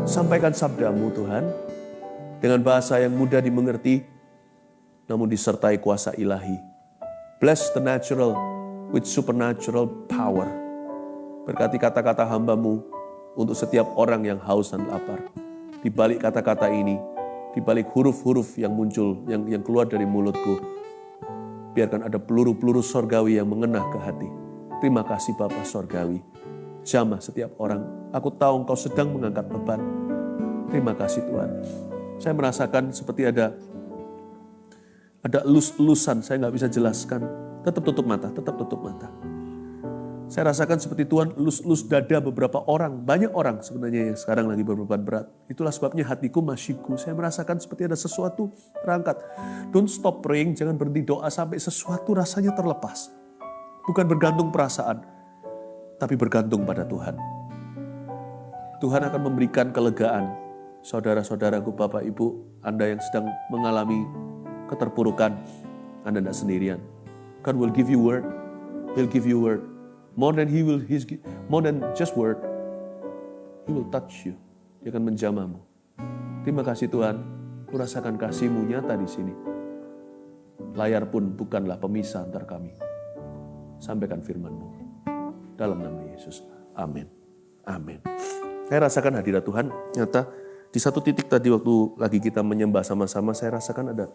Sampaikan sabda-Mu Tuhan, dengan bahasa yang mudah dimengerti, namun disertai kuasa ilahi. Bless the natural with supernatural power. Berkati kata-kata hamba-Mu untuk setiap orang yang haus dan lapar. Di balik kata-kata ini, di balik huruf-huruf yang muncul, yang keluar dari mulutku, biarkan ada peluru-peluru sorgawi yang mengenah ke hati. Terima kasih Bapa Sorgawi. Jamah setiap orang. Aku tahu Engkau sedang mengangkat beban. Terima kasih Tuhan. Saya merasakan seperti ada elus-elusan, saya nggak bisa jelaskan. Tetap tutup mata, tetap tutup mata. Saya rasakan seperti Tuhan elus-elus dada beberapa orang, banyak orang sebenarnya yang sekarang lagi berbeban berat. Itulah sebabnya hatiku masyiku. Saya merasakan seperti ada sesuatu terangkat. Don't stop praying, jangan berhenti doa sampai sesuatu rasanya terlepas. Bukan bergantung perasaan, tapi bergantung pada Tuhan. Tuhan akan memberikan kelegaan. Saudara-saudaraku, Bapak, Ibu, Anda yang sedang mengalami keterpurukan, Anda tidak sendirian. God will give you word. He'll give you word. More than just word. He will touch you. Dia akan menjamahmu. Terima kasih Tuhan. Ku rasakan kasih-Mu nyata di sini. Layar pun bukanlah pemisah antar kami. Sampaikan firman-Mu. Dalam nama Yesus. Amin. Amin. Saya rasakan hadirat Tuhan nyata. Di satu titik tadi waktu lagi kita menyembah sama-sama, saya rasakan ada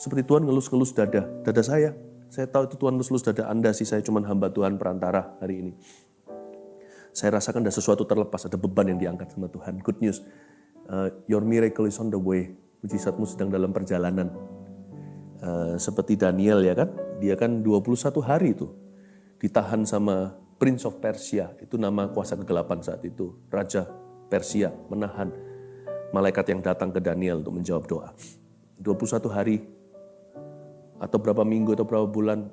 seperti Tuhan ngelus-ngelus dada saya. Saya tahu itu Tuhan ngelus-ngelus dada Anda sih, saya cuma hamba Tuhan perantara hari ini. Saya rasakan ada sesuatu terlepas, ada beban yang diangkat sama Tuhan. Good news, your miracle is on the way. Mujizatmu sedang dalam perjalanan. Seperti Daniel ya kan, dia kan 21 hari itu ditahan sama Prince of Persia, itu nama kuasa kegelapan saat itu. Raja Persia menahan malaikat yang datang ke Daniel untuk menjawab doa. 21 hari atau berapa minggu atau berapa bulan,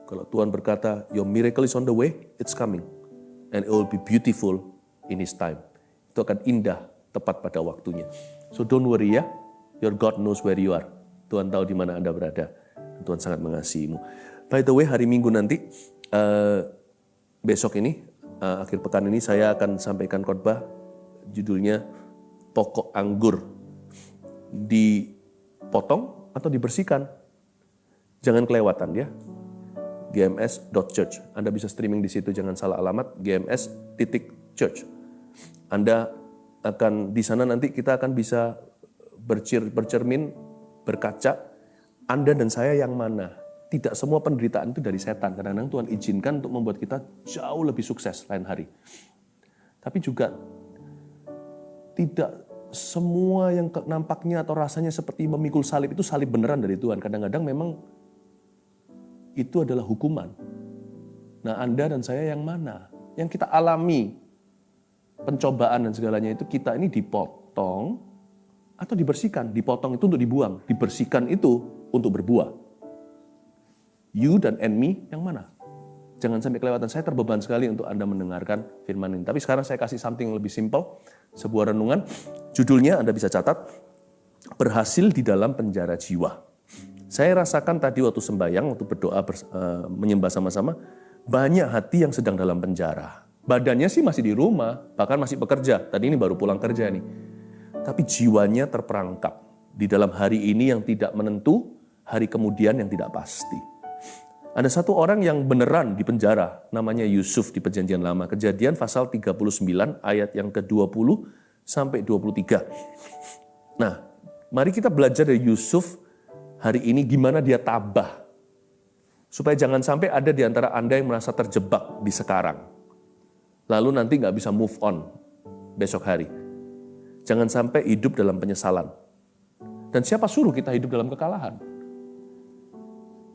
kalau Tuhan berkata, your miracle is on the way, it's coming. And it will be beautiful in His time. Itu akan indah tepat pada waktunya. So don't worry ya, your God knows where you are. Tuhan tahu di mana Anda berada. Tuhan sangat mengasihimu. By the way, hari Minggu nanti, besok ini, akhir pekan ini saya akan sampaikan khotbah, judulnya pokok anggur dipotong atau dibersihkan. Jangan kelewatan ya. gms.church. Anda bisa streaming di situ, jangan salah alamat, gms.church. Anda akan di sana nanti kita akan bisa bercermin, berkaca, Anda dan saya yang mana. Tidak semua penderitaan itu dari setan. Kadang-kadang Tuhan izinkan untuk membuat kita jauh lebih sukses lain hari. Tapi juga tidak semua yang nampaknya atau rasanya seperti memikul salib itu salib beneran dari Tuhan. Kadang-kadang memang itu adalah hukuman. Nah, Anda dan saya yang mana? Yang kita alami pencobaan dan segalanya itu, kita ini dipotong atau dibersihkan. Dipotong itu untuk dibuang, dibersihkan itu untuk berbuah. You dan me yang mana? Jangan sampai kelewatan. Saya terbeban sekali untuk Anda mendengarkan firman ini. Tapi sekarang saya kasih something lebih simple. Sebuah renungan. Judulnya Anda bisa catat. Berhasil di dalam penjara jiwa. Saya rasakan tadi waktu sembahyang, waktu berdoa, menyembah sama-sama. Banyak hati yang sedang dalam penjara. Badannya sih masih di rumah. Bahkan masih bekerja. Tadi ini baru pulang kerja nih. Tapi jiwanya terperangkap. Di dalam hari ini yang tidak menentu. Hari kemudian yang tidak pasti. Ada satu orang yang beneran di penjara, namanya Yusuf di Perjanjian Lama. Kejadian pasal 39 ayat yang ke-20 sampai 23. Nah, mari kita belajar dari Yusuf hari ini gimana dia tabah. Supaya jangan sampai ada di antara Anda yang merasa terjebak di sekarang. Lalu nanti nggak bisa move on besok hari. Jangan sampai hidup dalam penyesalan. Dan siapa suruh kita hidup dalam kekalahan?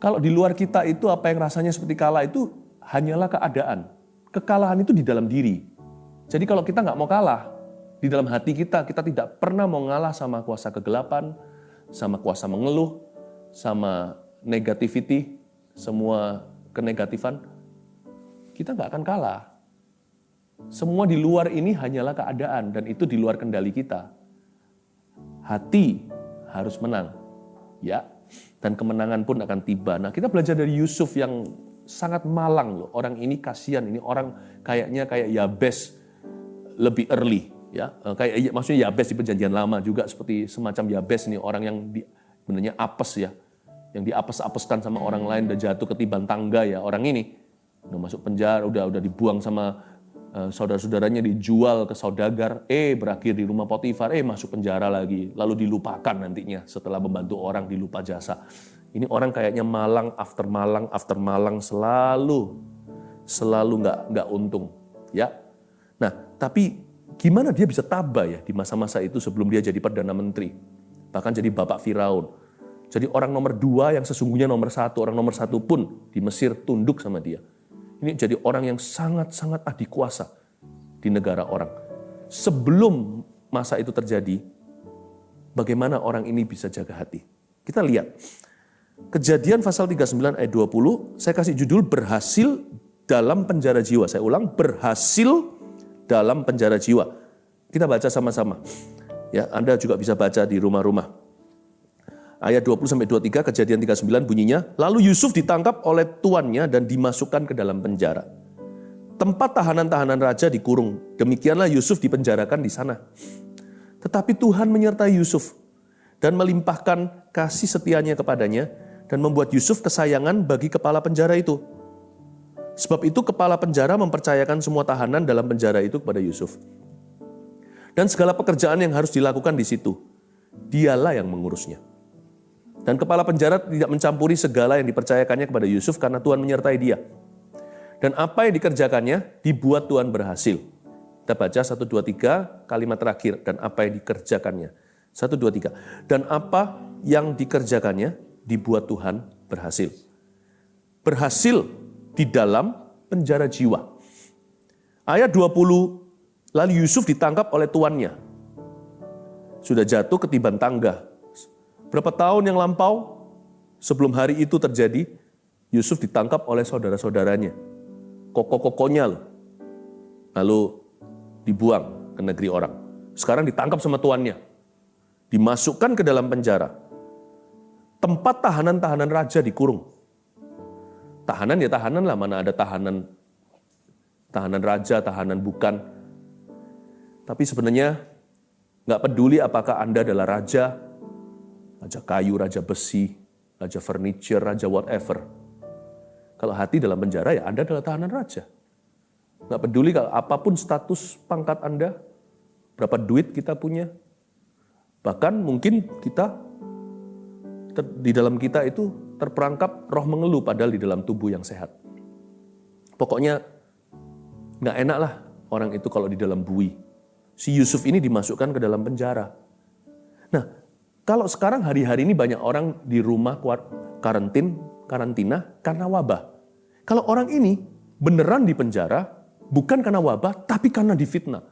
Kalau di luar kita itu apa yang rasanya seperti kalah itu hanyalah keadaan. Kekalahan itu di dalam diri. Jadi kalau kita nggak mau kalah, di dalam hati kita tidak pernah mau ngalah sama kuasa kegelapan, sama kuasa mengeluh, sama negativity, semua kenegatifan, kita nggak akan kalah. Semua di luar ini hanyalah keadaan dan itu di luar kendali kita. Hati harus menang. Ya. Dan kemenangan pun akan tiba. Nah, kita belajar dari Yusuf yang sangat malang loh. Orang ini kasihan, ini orang kayaknya kayak Yabes lebih early. Ya, kayak maksudnya Yabes di Perjanjian Lama juga seperti semacam Yabes nih, orang yang sebenarnya apes ya, yang diapes-apeskan sama orang lain, udah jatuh ketiban tangga ya. Orang ini udah masuk penjara, udah dibuang sama saudara-saudaranya, dijual ke saudagar, berakhir di rumah Potifar, masuk penjara lagi, lalu dilupakan nantinya setelah membantu orang, dilupa jasa. Ini orang kayaknya malang after malang, selalu nggak untung, ya. Nah, tapi gimana dia bisa tabah ya di masa-masa itu sebelum dia jadi Perdana Menteri, bahkan jadi Bapak Firaun. Jadi orang nomor 2 yang sesungguhnya nomor 1, orang nomor 1 pun di Mesir tunduk sama dia. Ini jadi orang yang sangat-sangat adikuasa di negara orang. Sebelum masa itu terjadi, bagaimana orang ini bisa jaga hati? Kita lihat. Kejadian pasal 39 ayat 20, saya kasih judul berhasil dalam penjara jiwa. Saya ulang, berhasil dalam penjara jiwa. Kita baca sama-sama. Ya, Anda juga bisa baca di rumah-rumah. Ayat 20-23, Kejadian 39 bunyinya, lalu Yusuf ditangkap oleh tuannya dan dimasukkan ke dalam penjara. Tempat tahanan-tahanan raja dikurung. Demikianlah Yusuf dipenjarakan di sana. Tetapi Tuhan menyertai Yusuf dan melimpahkan kasih setianya kepadanya dan membuat Yusuf kesayangan bagi kepala penjara itu. Sebab itu kepala penjara mempercayakan semua tahanan dalam penjara itu kepada Yusuf. Dan segala pekerjaan yang harus dilakukan di situ, dialah yang mengurusnya. Dan kepala penjara tidak mencampuri segala yang dipercayakannya kepada Yusuf karena Tuhan menyertai dia. Dan apa yang dikerjakannya dibuat Tuhan berhasil. Kita baca 1, 2, 3 kalimat terakhir. Dan apa yang dikerjakannya. 1, 2, 3. Dan apa yang dikerjakannya dibuat Tuhan berhasil. Berhasil di dalam penjara jiwa. Ayat 20, lalu Yusuf ditangkap oleh tuannya. Sudah jatuh ketiban tangga. Berapa tahun yang lampau sebelum hari itu terjadi, Yusuf ditangkap oleh saudara-saudaranya. Koko-kokonya loh. Lalu dibuang ke negeri orang. Sekarang ditangkap sama tuannya. Dimasukkan ke dalam penjara. Tempat tahanan-tahanan raja dikurung. Tahanan ya tahanan lah, mana ada tahanan raja, tahanan bukan. Tapi sebenarnya nggak peduli apakah Anda adalah raja kayu, raja besi, raja furniture, raja whatever. Kalau hati dalam penjara ya Anda adalah tahanan raja. Nggak peduli kalau apapun status pangkat Anda, berapa duit kita punya. Bahkan mungkin di dalam kita itu terperangkap roh mengeluh padahal di dalam tubuh yang sehat. Pokoknya nggak enak lah orang itu kalau di dalam bui. Si Yusuf ini dimasukkan ke dalam penjara. Nah, kalau sekarang hari-hari ini banyak orang di rumah karantina karena wabah. Kalau orang ini beneran di penjara, bukan karena wabah, tapi karena difitnah.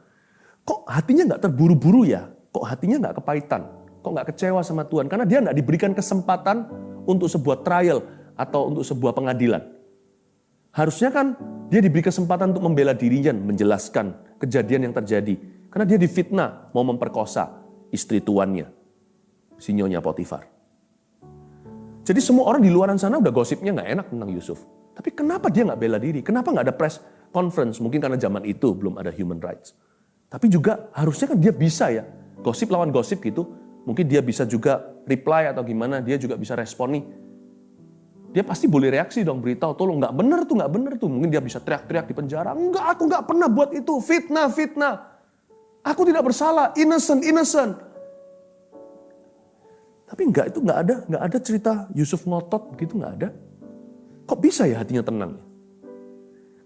Kok hatinya nggak terburu-buru ya? Kok hatinya nggak kepahitan? Kok nggak kecewa sama Tuhan? Karena dia nggak diberikan kesempatan untuk sebuah trial atau untuk sebuah pengadilan. Harusnya kan dia diberi kesempatan untuk membela dirinya, menjelaskan kejadian yang terjadi. Karena dia difitnah, mau memperkosa istri tuannya. Si Nyonya Potifar. Jadi semua orang di luaran sana udah gosipnya nggak enak tentang Yusuf. Tapi kenapa dia nggak bela diri? Kenapa nggak ada press conference? Mungkin karena zaman itu belum ada human rights. Tapi juga harusnya kan dia bisa ya. Gosip lawan gosip gitu. Mungkin dia bisa juga reply atau gimana. Dia juga bisa respon nih. Dia pasti boleh reaksi dong, beritahu. Tolong nggak benar tuh. Mungkin dia bisa teriak-teriak di penjara. Enggak, aku nggak pernah buat itu. Fitnah. Aku tidak bersalah. Innocent. Tapi nggak ada cerita Yusuf ngotot begitu, nggak ada. Kok bisa ya hatinya tenang?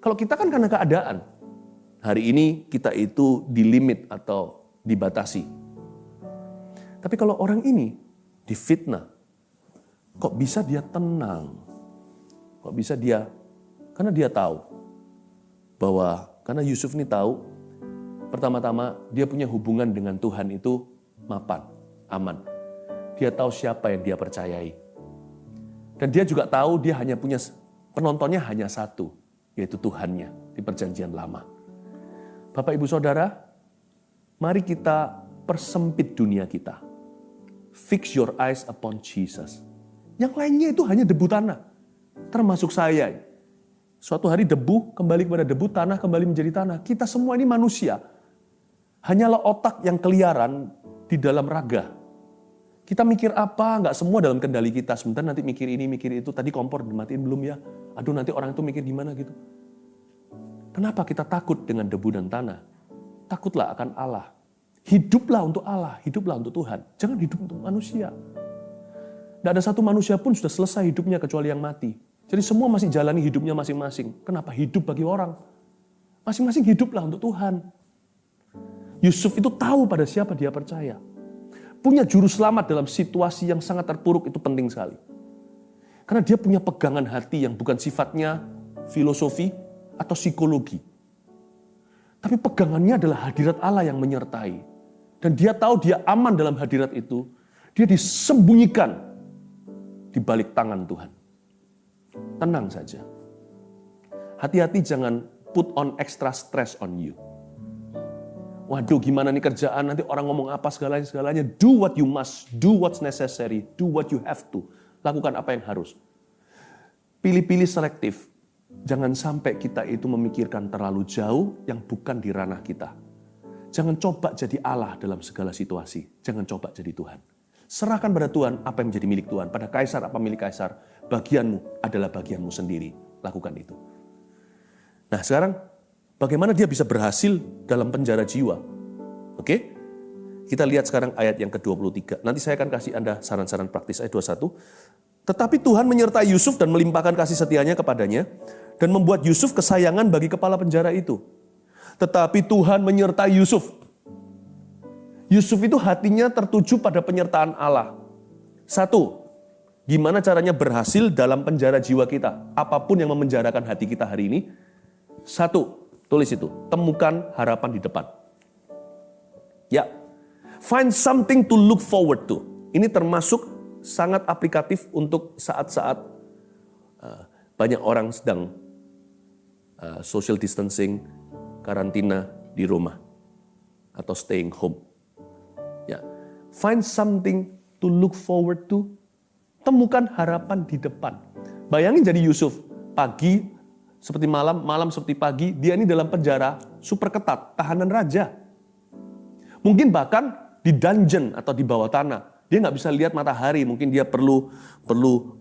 Kalau kita kan karena keadaan. Hari ini kita itu dilimit atau dibatasi. Tapi kalau orang ini difitnah, kok bisa dia tenang? Kok bisa dia? Karena dia tahu bahwa karena Yusuf ini tahu, pertama-tama dia punya hubungan dengan Tuhan itu mapan, aman. Dia tahu siapa yang dia percayai. Dan dia juga tahu dia hanya punya, penontonnya hanya satu, yaitu Tuhannya di Perjanjian Lama. Bapak, Ibu, Saudara, mari kita persempit dunia kita. Fix your eyes upon Jesus. Yang lainnya itu hanya debu tanah. Termasuk saya. Suatu hari debu kembali kepada debu, tanah kembali menjadi tanah. Kita semua ini manusia. hanyalah otak yang keliaran di dalam raga. Kita mikir apa, nggak semua dalam kendali kita. Sebentar nanti mikir ini, mikir itu. Tadi kompor dimatiin belum ya? Aduh nanti orang itu mikir gimana gitu. Kenapa kita takut dengan debu dan tanah? Takutlah akan Allah. Hiduplah untuk Allah, hiduplah untuk Tuhan. Jangan hidup untuk manusia. Tidak ada satu manusia pun sudah selesai hidupnya kecuali yang mati. Jadi semua masih jalani hidupnya masing-masing. Kenapa hidup bagi orang? Masing-masing hiduplah untuk Tuhan. Yusuf itu tahu pada siapa dia percaya. Punya juru selamat dalam situasi yang sangat terpuruk itu penting sekali. Karena dia punya pegangan hati yang bukan sifatnya filosofi atau psikologi. Tapi pegangannya adalah hadirat Allah yang menyertai. Dan dia tahu dia aman dalam hadirat itu. Dia disembunyikan di balik tangan Tuhan. Tenang saja. Hati-hati jangan put on extra stress on you. Waduh gimana nih kerjaan, nanti orang ngomong apa segalanya. Do what you must, do what's necessary, do what you have to. Lakukan apa yang harus. Pilih-pilih selektif. Jangan sampai kita itu memikirkan terlalu jauh yang bukan di ranah kita. Jangan coba jadi Allah dalam segala situasi. Jangan coba jadi Tuhan. Serahkan pada Tuhan apa yang menjadi milik Tuhan. Pada kaisar apa milik kaisar. Bagianmu adalah bagianmu sendiri. Lakukan itu. Nah sekarang bagaimana dia bisa berhasil dalam penjara jiwa? Oke? Kita lihat sekarang ayat yang ke-23. Nanti saya akan kasih Anda saran-saran praktis ayat 21. Tetapi Tuhan menyertai Yusuf dan melimpahkan kasih setianya kepadanya dan membuat Yusuf kesayangan bagi kepala penjara itu. Tetapi Tuhan menyertai Yusuf. Yusuf itu hatinya tertuju pada penyertaan Allah. Satu, gimana caranya berhasil dalam penjara jiwa kita? Apapun yang memenjarakan hati kita hari ini. Satu, tulis itu, temukan harapan di depan. Ya, find something to look forward to. Ini termasuk sangat aplikatif untuk saat-saat banyak orang sedang social distancing, karantina di rumah, atau staying home. Ya, find something to look forward to. Temukan harapan di depan. Bayangin jadi Yusuf, pagi seperti malam, malam seperti pagi, dia ini dalam penjara super ketat, tahanan raja. Mungkin bahkan di dungeon atau di bawah tanah. Dia nggak bisa lihat matahari, mungkin dia perlu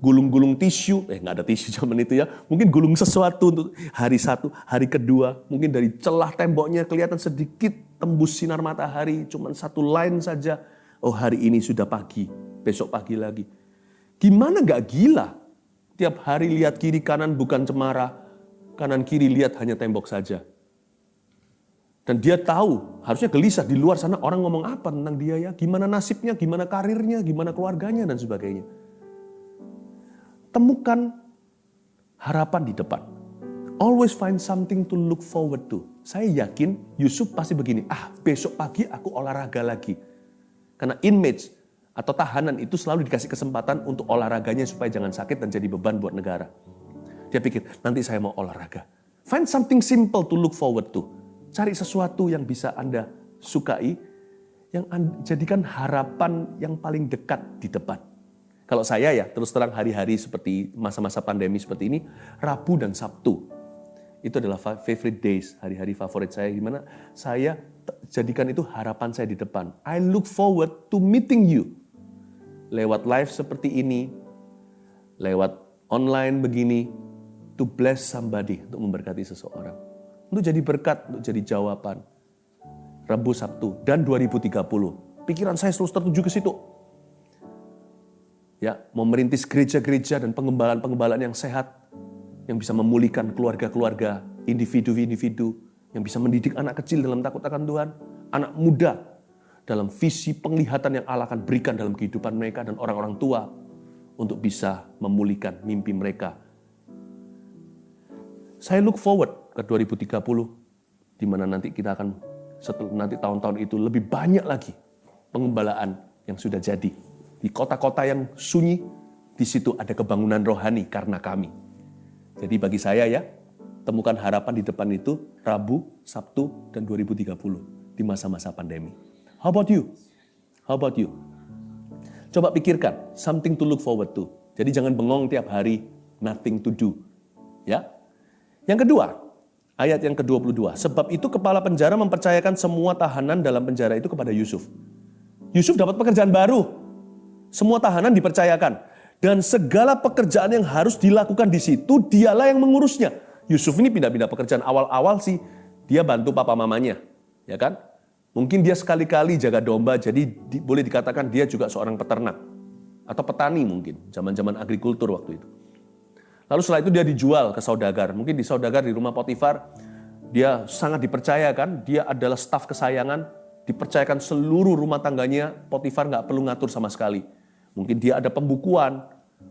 gulung-gulung tisu, nggak ada tisu zaman itu ya, mungkin gulung sesuatu untuk hari satu, hari kedua, mungkin dari celah temboknya kelihatan sedikit tembus sinar matahari, cuma satu line saja, oh hari ini sudah pagi, besok pagi lagi. Gimana nggak gila? Tiap hari lihat kiri kanan bukan cemara, kanan kiri lihat hanya tembok saja. Dan dia tahu, harusnya gelisah di luar sana orang ngomong apa tentang dia ya, gimana nasibnya, gimana karirnya, gimana keluarganya, dan sebagainya. Temukan harapan di depan. Always find something to look forward to. Saya yakin Yusuf pasti begini, besok pagi aku olahraga lagi. Karena inmates atau tahanan itu selalu dikasih kesempatan untuk olahraganya supaya jangan sakit dan jadi beban buat negara. Dia pikir, nanti saya mau olahraga. Find something simple to look forward to. Cari sesuatu yang bisa Anda sukai, yang jadikan harapan yang paling dekat di depan. Kalau saya ya, terus terang hari-hari seperti masa-masa pandemi seperti ini, Rabu dan Sabtu. Itu adalah favorite days, hari-hari favorit saya. Gimana saya jadikan itu harapan saya di depan. I look forward to meeting you. Lewat live seperti ini, lewat online begini, to bless somebody, untuk memberkati seseorang. Untuk jadi berkat, untuk jadi jawaban. Rabu, Sabtu, dan 2030. Pikiran saya terus tertuju ke situ. Ya, mau merintis gereja-gereja dan pengembalaan-pengembalaan yang sehat, yang bisa memulihkan keluarga-keluarga, individu-individu, yang bisa mendidik anak kecil dalam takut akan Tuhan, anak muda dalam visi penglihatan yang Allah akan berikan dalam kehidupan mereka, dan orang-orang tua untuk bisa memulihkan mimpi mereka. Saya look forward ke 2030, di mana nanti kita akan, setelah nanti tahun-tahun itu lebih banyak lagi pengembalaan yang sudah jadi. Di kota-kota yang sunyi, di situ ada kebangunan rohani karena kami. Jadi bagi saya ya, temukan harapan di depan itu Rabu, Sabtu, dan 2030 di masa-masa pandemi. How about you? How about you? Coba pikirkan, something to look forward to. Jadi jangan bengong tiap hari, nothing to do. Ya. Yang kedua, Ayat yang ke-22. Sebab itu kepala penjara mempercayakan semua tahanan dalam penjara itu kepada Yusuf. Yusuf dapat pekerjaan baru. Semua tahanan dipercayakan. Dan segala pekerjaan yang harus dilakukan di situ, dialah yang mengurusnya. Yusuf ini pindah-pindah pekerjaan. Awal-awal sih dia bantu papa mamanya. Ya kan? Mungkin dia sekali-kali jaga domba, jadi boleh dikatakan dia juga seorang peternak. Atau petani mungkin, zaman-zaman agrikultur waktu itu. Lalu setelah itu dia dijual ke saudagar. Mungkin di saudagar di rumah Potifar, dia sangat dipercayakan, dia adalah staf kesayangan, dipercayakan seluruh rumah tangganya, Potifar nggak perlu ngatur sama sekali. Mungkin dia ada pembukuan,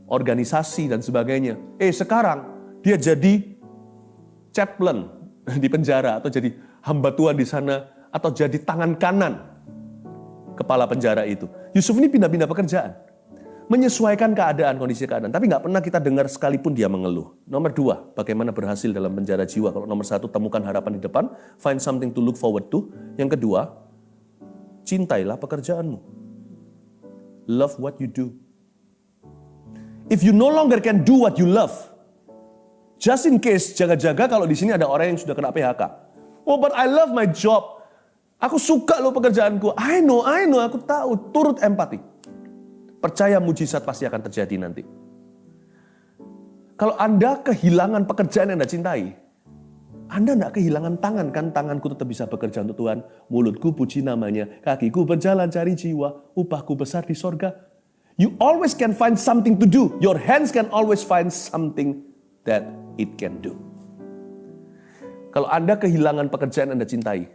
organisasi dan sebagainya. Sekarang dia jadi chaplain di penjara, atau jadi hamba Tuhan di sana, atau jadi tangan kanan kepala penjara itu. Yusuf ini pindah-pindah pekerjaan. Menyesuaikan keadaan, kondisi keadaan. Tapi nggak pernah kita dengar sekalipun dia mengeluh. Nomor 2, bagaimana berhasil dalam penjara jiwa. Kalau nomor 1, temukan harapan di depan. Find something to look forward to. Yang kedua, cintailah pekerjaanmu. Love what you do. If you no longer can do what you love, just in case, jaga-jaga kalau di sini ada orang yang sudah kena PHK. Oh, but I love my job. Aku suka loh pekerjaanku. I know, aku tahu. Turut empati. Percaya mujizat pasti akan terjadi nanti. Kalau Anda kehilangan pekerjaan yang Anda cintai, Anda tidak kehilangan tangan kan? Tanganku tetap bisa bekerja untuk Tuhan. Mulutku puji namanya. Kakiku berjalan cari jiwa. Upahku besar di sorga. You always can find something to do. Your hands can always find something that it can do. Kalau Anda kehilangan pekerjaan yang Anda cintai,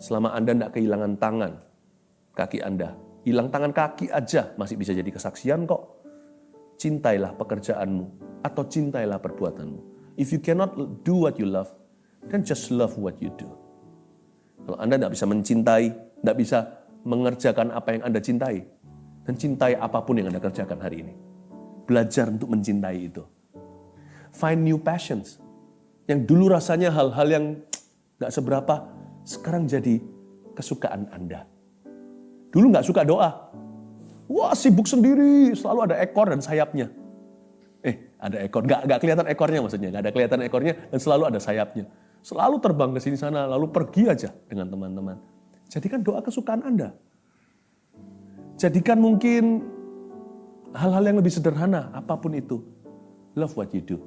selama Anda tidak kehilangan tangan, kaki Anda, hilang tangan kaki aja masih bisa jadi kesaksian kok. Cintailah pekerjaanmu atau cintailah perbuatanmu. If you cannot do what you love, then just love what you do. Kalau Anda tidak bisa mencintai, tidak bisa mengerjakan apa yang Anda cintai, dan cintai apapun yang Anda kerjakan hari ini. Belajar untuk mencintai itu. Find new passions. Yang dulu rasanya hal-hal yang nggak seberapa, sekarang jadi kesukaan Anda. Dulu nggak suka doa. Wah, sibuk sendiri, selalu ada ekor dan sayapnya. Ada ekor, nggak kelihatan ekornya maksudnya, nggak ada kelihatan ekornya dan selalu ada sayapnya. Selalu terbang ke sini sana, lalu pergi aja dengan teman-teman. Jadikan doa kesukaan Anda. Jadikan mungkin hal-hal yang lebih sederhana, apapun itu. Love what you do.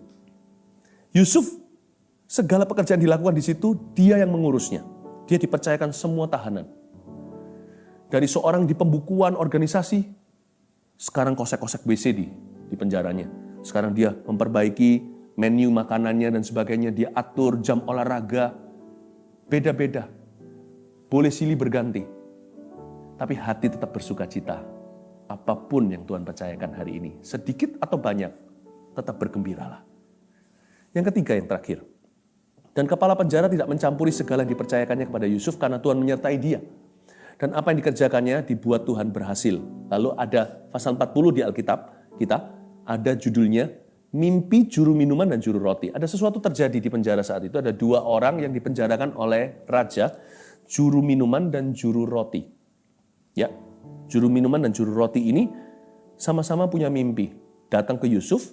Yusuf, segala pekerjaan dilakukan di situ, dia yang mengurusnya. Dia dipercayakan semua tahanan. Dari seorang di pembukuan organisasi, sekarang kosek-kosek WC di penjaranya. Sekarang dia memperbaiki menu makanannya dan sebagainya. Dia atur jam olahraga. Beda-beda. Boleh silih berganti. Tapi hati tetap bersuka cita. Apapun yang Tuhan percayakan hari ini. Sedikit atau banyak, tetap bergembiralah. Yang ketiga, yang terakhir. Dan kepala penjara tidak mencampuri segala yang dipercayakannya kepada Yusuf karena Tuhan menyertai dia. Dan apa yang dikerjakannya dibuat Tuhan berhasil. Lalu ada pasal 40 di Alkitab kita, ada judulnya Mimpi Juru Minuman dan Juru Roti. Ada sesuatu terjadi di penjara saat itu. Ada 2 orang yang dipenjarakan oleh raja, juru minuman dan juru roti. Ya, juru minuman dan juru roti ini sama-sama punya mimpi. Datang ke Yusuf,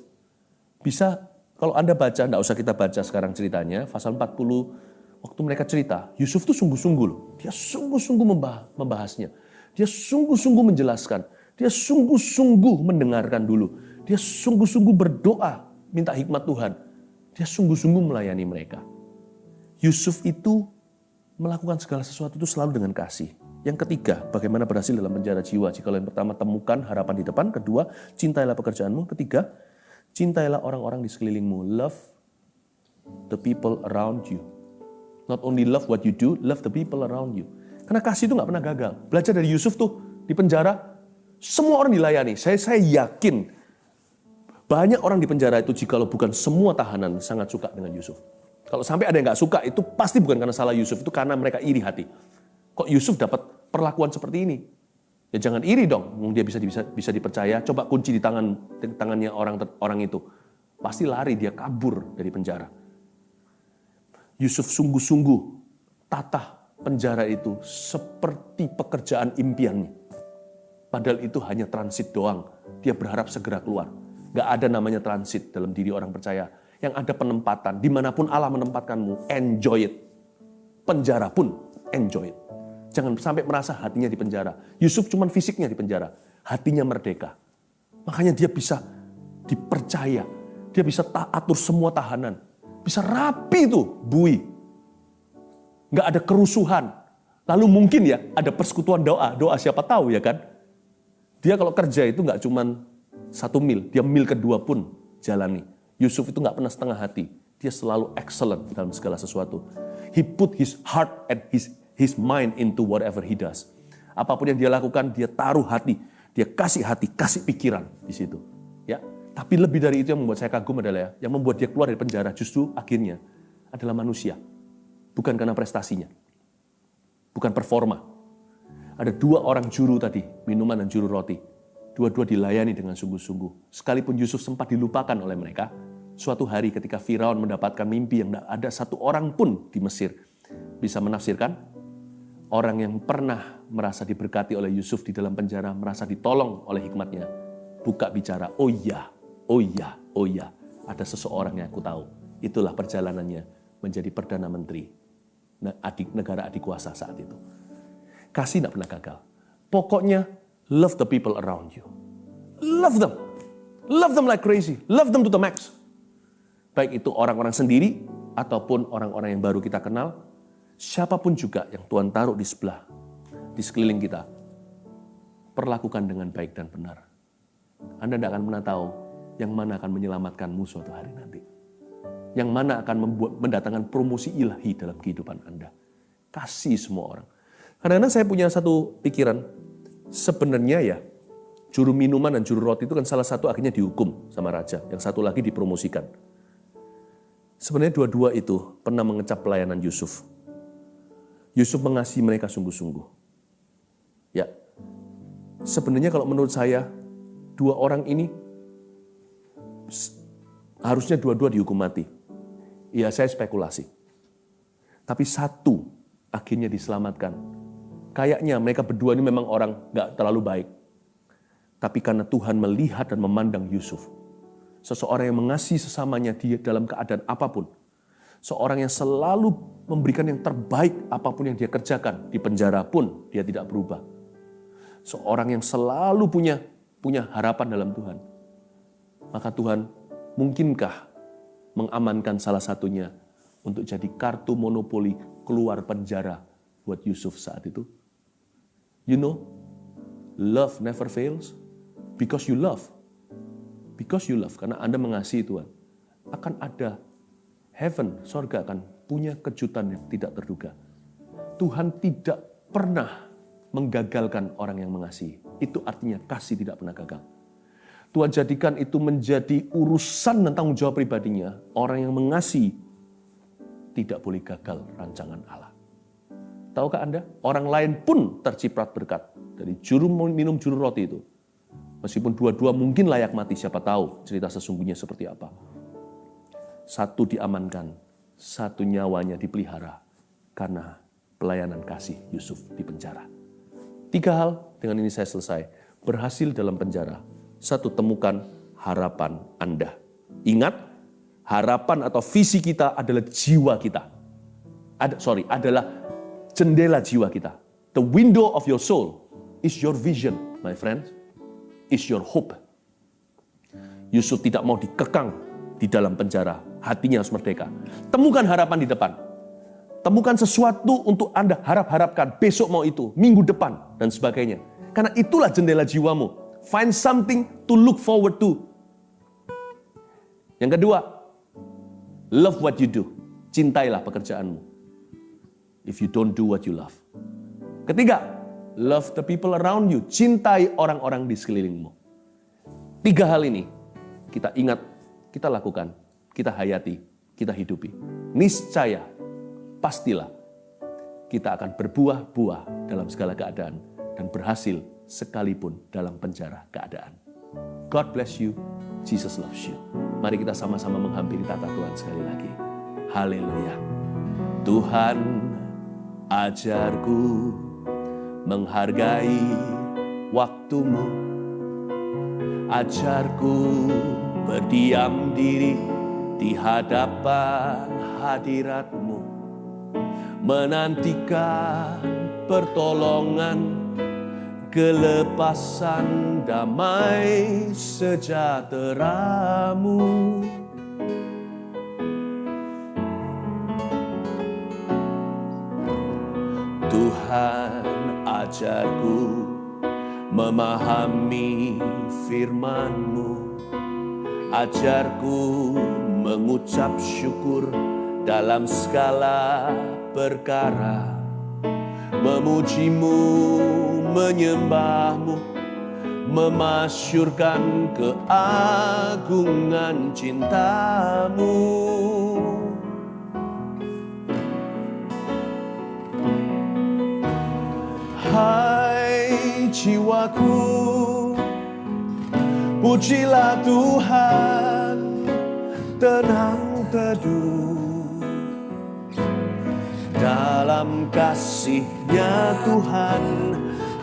bisa kalau Anda baca, tidak usah kita baca sekarang ceritanya, pasal 40, waktu mereka cerita, Yusuf tuh sungguh-sungguh loh. Dia sungguh-sungguh membahasnya. Dia sungguh-sungguh menjelaskan. Dia sungguh-sungguh mendengarkan dulu. Dia sungguh-sungguh berdoa, minta hikmat Tuhan. Dia sungguh-sungguh melayani mereka. Yusuf itu melakukan segala sesuatu itu selalu dengan kasih. Yang ketiga, bagaimana berhasil dalam penjara jiwa. Jika yang pertama, temukan harapan di depan. Kedua, cintailah pekerjaanmu. Ketiga, cintailah orang-orang di sekelilingmu. Love the people around you. Not only love what you do, love the people around you. Karena kasih itu gak pernah gagal. Belajar dari Yusuf tuh, di penjara, semua orang dilayani. Saya yakin, banyak orang di penjara itu, jikalau bukan semua tahanan, sangat suka dengan Yusuf. Kalau sampai ada yang gak suka, itu pasti bukan karena salah Yusuf, itu karena mereka iri hati. Kok Yusuf dapat perlakuan seperti ini? Ya jangan iri dong, dia bisa dipercaya. Coba kunci di tangannya orang itu. Pasti lari, dia kabur dari penjara. Yusuf sungguh-sungguh tata penjara itu seperti pekerjaan impiannya. Padahal itu hanya transit doang. Dia berharap segera keluar. Gak ada namanya transit dalam diri orang percaya. yang ada penempatan. Dimanapun Allah menempatkanmu, enjoy it. Penjara pun, enjoy it. Jangan sampai merasa hatinya di penjara. Yusuf cuma fisiknya di penjara, hatinya merdeka. Makanya dia bisa dipercaya. Dia bisa atur semua tahanan. Bisa rapi tuh, Bui. Nggak ada kerusuhan. Lalu mungkin ya ada persekutuan doa. Doa siapa tahu ya kan. Dia kalau kerja itu nggak cuma 1 mil. Dia mil kedua pun jalani. Yusuf itu nggak pernah setengah hati. Dia selalu excellent dalam segala sesuatu. He put his heart and his mind into whatever he does. Apapun yang dia lakukan, dia taruh hati. Dia kasih hati, kasih pikiran di situ. Ya, tapi lebih dari itu yang membuat saya kagum adalah yang membuat dia keluar dari penjara justru akhirnya adalah manusia. Bukan karena prestasinya. Bukan performa. Ada 2 orang juru tadi, minuman dan juru roti. Dua-dua dilayani dengan sungguh-sungguh. Sekalipun Yusuf sempat dilupakan oleh mereka, suatu hari ketika Firaun mendapatkan mimpi yang tidak ada satu orang pun di Mesir bisa menafsirkan, orang yang pernah merasa diberkati oleh Yusuf di dalam penjara, merasa ditolong oleh hikmatnya, buka bicara, oh iya, ada seseorang yang aku tahu. Itulah perjalanannya menjadi Perdana Menteri negara adik kuasa saat itu. Kasih tidak pernah gagal. Pokoknya, love the people around you. Love them. Love them like crazy. Love them to the max. Baik itu orang-orang sendiri, ataupun orang-orang yang baru kita kenal, siapapun juga yang Tuhan taruh di sebelah, di sekeliling kita, perlakukan dengan baik dan benar. Anda tidak akan pernah tahu yang mana akan menyelamatkanmu suatu hari nanti. Yang mana akan mendatangkan promosi ilahi dalam kehidupan Anda. Kasih semua orang. Kadang-kadang saya punya satu pikiran, sebenarnya ya, juru minuman dan juru roti itu kan salah satu akhirnya dihukum sama raja, yang satu lagi dipromosikan. Sebenarnya dua-dua itu pernah mengecap pelayanan Yusuf. Yusuf mengasihi mereka sungguh-sungguh. Ya, sebenarnya kalau menurut saya, 2 orang ini harusnya dua-dua dihukum mati. Ya, saya spekulasi. Tapi satu akhirnya diselamatkan. Kayaknya mereka berdua ini memang orang gak terlalu baik. Tapi karena Tuhan melihat dan memandang Yusuf, seseorang yang mengasihi sesamanya dia dalam keadaan apapun, seorang yang selalu memberikan yang terbaik apapun yang dia kerjakan, di penjara pun dia tidak berubah. Seorang yang selalu punya harapan dalam Tuhan. Maka Tuhan mungkinkah mengamankan salah satunya untuk jadi kartu monopoli keluar penjara buat Yusuf saat itu. You know, love never fails because you love. Because you love, karena Anda mengasihi Tuhan. Akan ada heaven, sorga akan punya kejutan yang tidak terduga. Tuhan tidak pernah menggagalkan orang yang mengasihi. Itu artinya kasih tidak pernah gagal. Tuhan jadikan itu menjadi urusan dan tanggung jawab pribadinya. Orang yang mengasihi tidak boleh gagal rancangan Allah. Tahukah Anda? Orang lain pun terciprat berkat dari juru minum juru roti itu. Meskipun dua-dua mungkin layak mati, siapa tahu cerita sesungguhnya seperti apa. Satu diamankan, satu nyawanya dipelihara karena pelayanan kasih Yusuf di penjara. 3 hal, dengan ini saya selesai. Berhasil dalam penjara. 1, temukan harapan Anda. Ingat, harapan atau visi kita adalah jiwa kita. Adalah jendela jiwa kita. The window of your soul is your vision, my friends. Is your hope. Yusuf tidak mau dikekang di dalam penjara. Hatinya harus merdeka. Temukan harapan di depan. Temukan sesuatu untuk Anda harapkan. Besok mau itu, minggu depan, dan sebagainya. Karena itulah jendela jiwamu. Find something to look forward to. Yang kedua, love what you do. Cintailah pekerjaanmu. If you don't do what you love. Ketiga, love the people around you. Cintai orang-orang di sekelilingmu. 3 hal ini kita ingat, kita lakukan, kita hayati, kita hidupi. Niscaya, pastilah kita akan berbuah-buah dalam segala keadaan dan berhasil sekalipun dalam penjara keadaan. God bless you. Jesus loves you. Mari kita sama-sama menghampiri tata Tuhan sekali lagi. Haleluya. Tuhan, ajarku menghargai waktumu. Ajarku berdiam diri di hadapan hadirat-Mu, menantikan pertolongan, kelepasan damai sejahtera-Mu. Tuhan, ajarku memahami firman-Mu, ajarku mengucap syukur dalam segala perkara, memuji-Mu, menyembah-Mu, memasyurkan keagungan cinta-Mu. Hai jiwaku, pujilah Tuhan, tenang teduh dalam kasih-Nya Tuhan.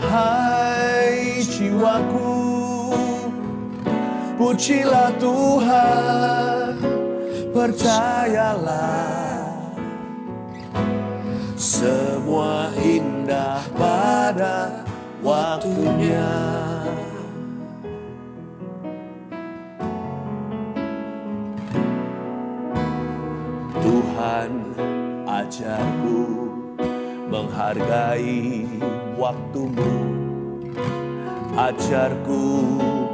Hai jiwaku, pujilah Tuhan, percayalah semua indah pada waktunya. Tuhan, ajarku menghargai waktu-Mu, ajarku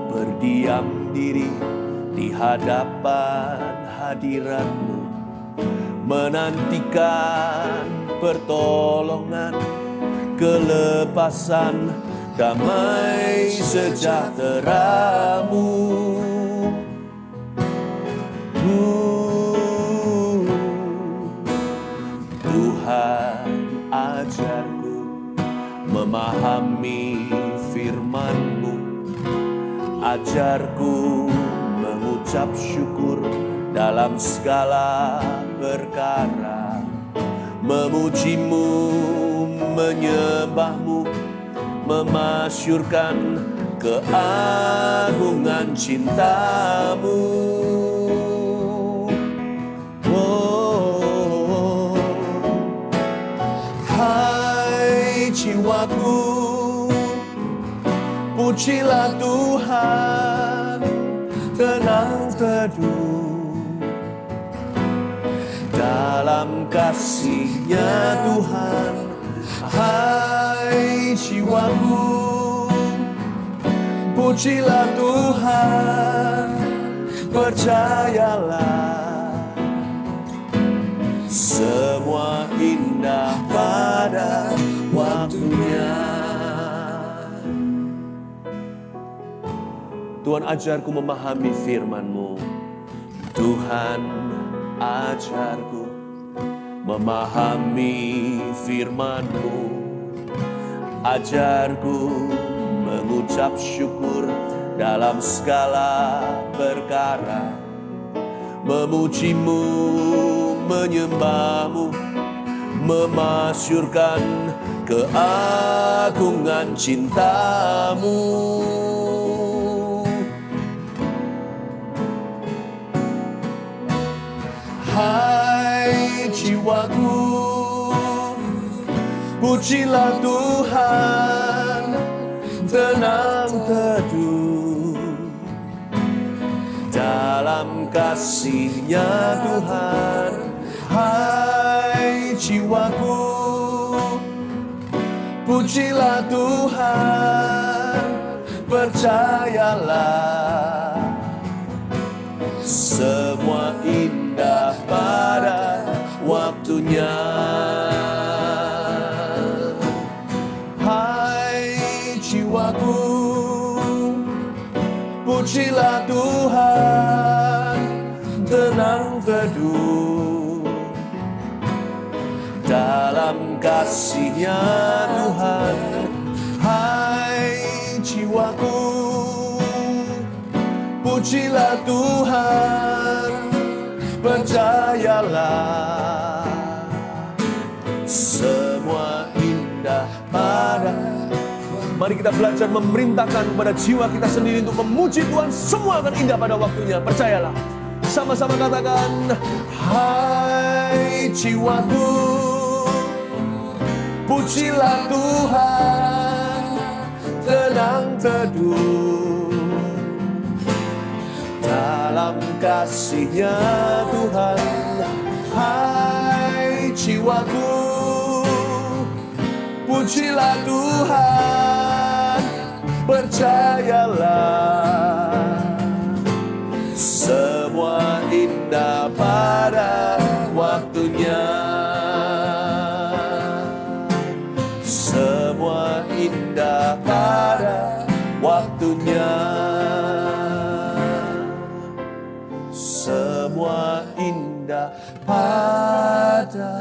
berdiam diri di hadapan hadirat-Mu, menantikan pertolongan, kelepasan, damai sejahtera-Mu. Tuhan, ajarku memahami firman-Mu, ajarku mengucap syukur dalam segala perkara, memuji-Mu, menyembah-Mu, memasyurkan keagungan cinta-Mu. Oh, hai jiwaku, pujilah Tuhan, tenang teduh dalam kasih-Nya Tuhan. Hai jiwaku, pujilah Tuhan, percayalah semua indah pada waktunya. Tuhan, ajarku memahami firman-Mu. Tuhan, ajarku memahami firman-Mu, ajarku mengucap syukur dalam segala perkara, memuji-Mu, menyembah-Mu, memasyurkan keagungan cinta-Mu. Hai jiwaku, pujilah Tuhan, tenang teduh dalam kasih-Nya Tuhan. Hai jiwaku, pujilah Tuhan, percayalah semua indah pada waktunya. Hai jiwaku, pujilah Tuhan, tenang teduh dalam kasih-Nya Tuhan. Hai jiwaku, pujilah Tuhan, percayalah semua indah pada. Mari kita belajar memerintahkan kepada jiwa kita sendiri untuk memuji Tuhan. Semua akan indah pada waktunya, percayalah. Sama-sama katakan, hai jiwaku, pujilah Tuhan, tenang teduh dalam kasih-Nya Tuhan. Hai jiwaku, pujilah Tuhan, percayalah semua indah pada waktunya. Semua indah pada waktunya. Semua indah pada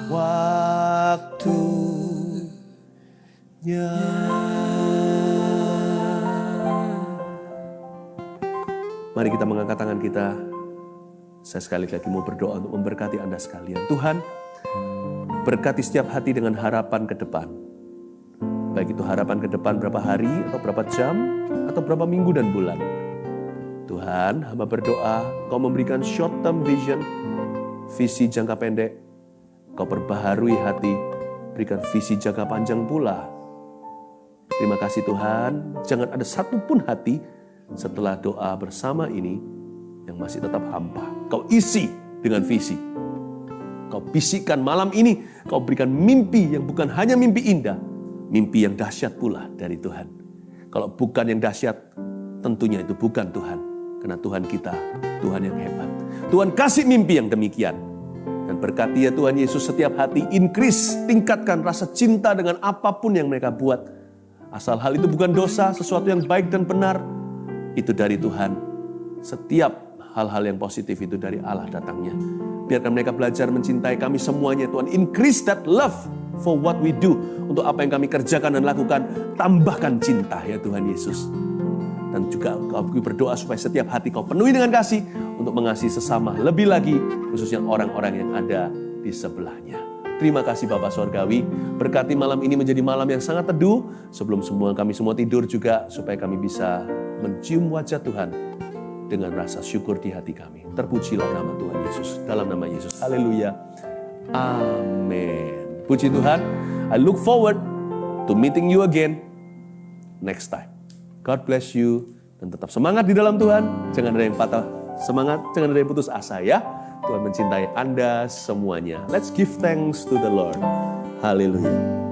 waktunya. Mari kita mengangkat tangan kita. Saya sekali lagi mau berdoa untuk memberkati Anda sekalian. Tuhan, berkati setiap hati dengan harapan ke depan. Baik itu harapan ke depan berapa hari, atau berapa jam, atau berapa minggu dan bulan. Tuhan, hamba berdoa, Kau memberikan short term vision, visi jangka pendek. Kau perbaharui hati, berikan visi jangka panjang pula. Terima kasih Tuhan, jangan ada satupun hati setelah doa bersama ini yang masih tetap hampa. Kau isi dengan visi. Kau bisikkan malam ini, Kau berikan mimpi yang bukan hanya mimpi indah, mimpi yang dahsyat pula dari Tuhan. Kalau bukan yang dahsyat, tentunya itu bukan Tuhan. Karena Tuhan kita, Tuhan yang hebat. Tuhan kasih mimpi yang demikian. Dan berkati ya Tuhan Yesus setiap hati, increase, tingkatkan rasa cinta dengan apapun yang mereka buat. Asal hal itu bukan dosa, sesuatu yang baik dan benar, itu dari Tuhan. Setiap hal-hal yang positif itu dari Allah datangnya. Biarkan mereka belajar mencintai kami semuanya Tuhan. Increase that love for what we do. Untuk apa yang kami kerjakan dan lakukan, tambahkan cinta ya Tuhan Yesus. Dan juga Kau berdoa supaya setiap hati Kau penuhi dengan kasih untuk mengasihi sesama lebih lagi, khususnya orang-orang yang ada di sebelahnya. Terima kasih Bapa Sorgawi, berkati malam ini menjadi malam yang sangat teduh. Sebelum kami semua tidur juga, supaya kami bisa mencium wajah Tuhan dengan rasa syukur di hati kami. Terpujilah nama Tuhan Yesus, dalam nama Yesus. Haleluya. Amin. Puji Tuhan. I look forward to meeting you again next time. God bless you. Dan tetap semangat di dalam Tuhan. Jangan ada yang patah semangat, jangan ada yang putus asa ya. Tuhan mencintai Anda semuanya. Let's give thanks to the Lord. Haleluya.